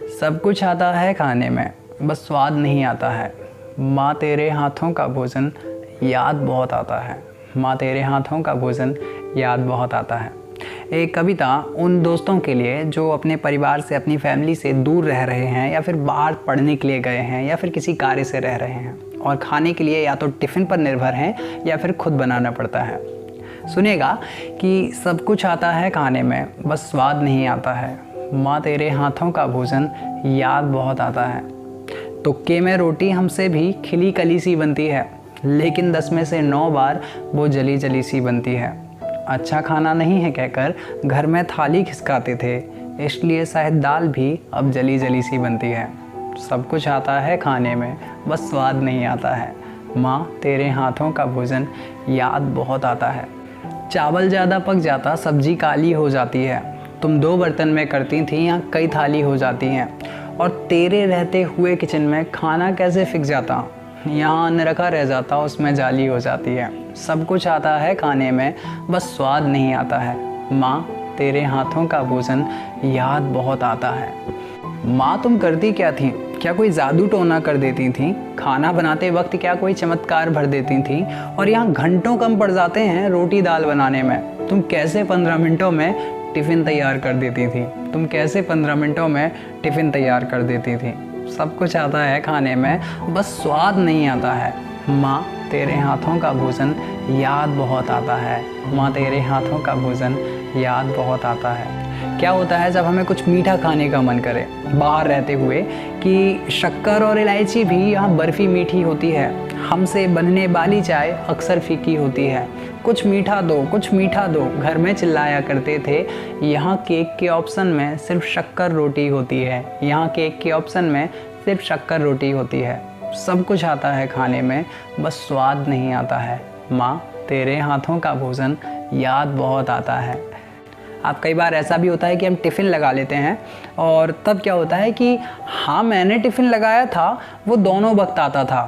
सब कुछ आता है खाने में, बस स्वाद नहीं आता है। माँ तेरे हाथों का भोजन याद बहुत आता है। माँ तेरे हाथों का भोजन याद बहुत आता है। एक कविता उन दोस्तों के लिए जो अपने परिवार से, अपनी फैमिली से दूर रह रहे हैं, या फिर बाहर पढ़ने के लिए गए हैं, या फिर किसी कार्य से रह रहे हैं और खाने के लिए या तो टिफ़िन पर निर्भर हैं या फिर खुद बनाना पड़ता है। सुनिएगा कि सब कुछ आता है खाने में, बस स्वाद नहीं आता है। माँ तेरे हाथों का भोजन याद बहुत आता है। तुक्के में रोटी हमसे भी खिली कली सी बनती है, लेकिन 10 में से 9 बार वो जली जली सी बनती है। अच्छा खाना नहीं है कहकर घर में थाली खिसकाते थे, इसलिए शायद दाल भी अब जली जली सी बनती है। सब कुछ आता है खाने में, बस स्वाद नहीं आता है। माँ तेरे हाथों का भोजन याद बहुत आता है। चावल ज़्यादा पक जाता, सब्जी काली हो जाती है। तुम 2 बर्तन में करती थी, यहाँ कई थाली हो जाती हैं। और तेरे रहते हुए किचन में खाना कैसे फिक जाता, यहाँ अन्न रखा रह जाता, उसमें जाली हो जाती है। सब कुछ आता है खाने में, बस स्वाद नहीं आता है। माँ तेरे हाथों का भोजन याद बहुत आता है। माँ तुम करती क्या थी? क्या कोई जादू टोना कर देती थी? खाना बनाते वक्त क्या कोई चमत्कार भर देती थी? और यहाँ घंटों कम पड़ जाते हैं रोटी दाल बनाने में। तुम कैसे 15 मिनटों में टिफ़िन तैयार कर देती थी? तुम कैसे 15 मिनटों में टिफ़िन तैयार कर देती थी? सब कुछ आता है खाने में, बस स्वाद नहीं आता है। माँ तेरे हाथों का भोजन याद बहुत आता है। माँ तेरे हाथों का भोजन याद बहुत आता है। क्या होता है जब हमें कुछ मीठा खाने का मन करे बाहर रहते हुए, कि शक्कर और इलायची भी यहाँ बर्फ़ी मीठी होती है, हमसे बनने वाली चाय अक्सर फीकी होती है। कुछ मीठा दो, कुछ मीठा दो, घर में चिल्लाया करते थे। यहाँ केक के ऑप्शन में सिर्फ शक्कर रोटी होती है। यहाँ केक के ऑप्शन में सिर्फ शक्कर रोटी होती है। सब कुछ आता है खाने में, बस स्वाद नहीं आता है। माँ तेरे हाथों का भोजन याद बहुत आता है। अब कई बार ऐसा भी होता है कि हम टिफ़िन लगा लेते हैं, और तब क्या होता है कि हाँ मैंने टिफ़िन लगाया था, वो दोनों वक्त आता था,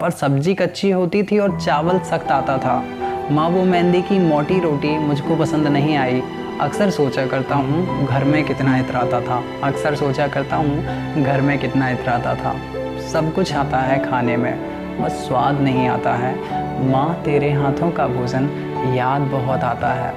पर सब्जी कच्ची होती थी और चावल सख्त आता था। माँ वो मेहंदी की मोटी रोटी मुझको पसंद नहीं आई। अक्सर सोचा करता हूँ घर में कितना इतराता था। अक्सर सोचा करता हूँ घर में कितना इतराता था। सब कुछ आता है खाने में, बस स्वाद नहीं आता है। माँ तेरे हाथों का भोजन याद बहुत आता है।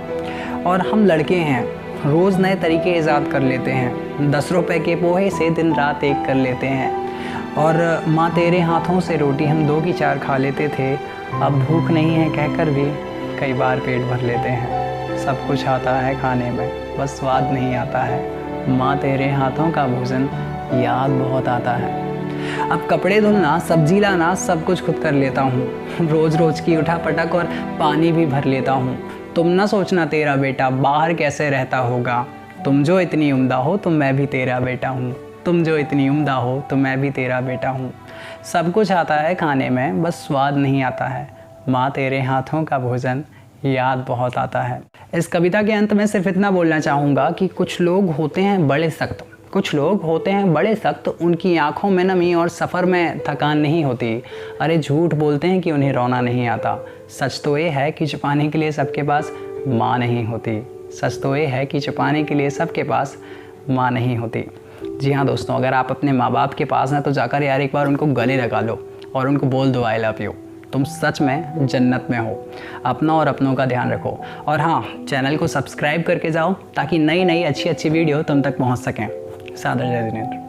और हम लड़के हैं, रोज़ नए तरीके ईजाद कर लेते हैं। 10 रुपए के पोहे से दिन रात एक कर लेते हैं। और माँ तेरे हाथों से रोटी हम 2 की 4 खा लेते थे। अब भूख नहीं है कहकर भी कई बार पेट भर लेते हैं। सब कुछ आता है खाने में, बस स्वाद नहीं आता है। माँ तेरे हाथों का भोजन याद बहुत आता है। अब कपड़े धुलना, सब्जी लाना, सब कुछ खुद कर लेता हूँ। रोज़ रोज़ की उठा पटक और पानी भी भर लेता हूँ। तुम ना सोचना तेरा बेटा बाहर कैसे रहता होगा। तुम जो इतनी उम्दा हो तो मैं भी तेरा बेटा हूँ। तुम जो इतनी उम्दा हो तो मैं भी तेरा बेटा हूँ। सब कुछ आता है खाने में, बस स्वाद नहीं आता है। माँ तेरे हाथों का भोजन याद बहुत आता है। इस कविता के अंत में सिर्फ इतना बोलना चाहूँगा कि कुछ लोग होते हैं बड़े सख्त, कुछ लोग होते हैं बड़े सख्त, उनकी आंखों में नमी और सफ़र में थकान नहीं होती। अरे झूठ बोलते हैं कि उन्हें रोना नहीं आता। सच तो ये है कि छुपाने के लिए सबके पास माँ नहीं होती। सच तो ये है कि छुपाने के लिए सबके पास माँ नहीं होती। जी हाँ दोस्तों, अगर आप अपने माँ बाप के पास हैं तो जाकर यार एक बार उनको गले लगा लो और उनको बोल दो आई लव यू। तुम सच में जन्नत में हो। अपना और अपनों का ध्यान रखो। और हाँ, चैनल को सब्सक्राइब करके जाओ ताकि नई नई अच्छी अच्छी वीडियो तुम तक पहुँच सकें। सादर जय जिनेंद्र।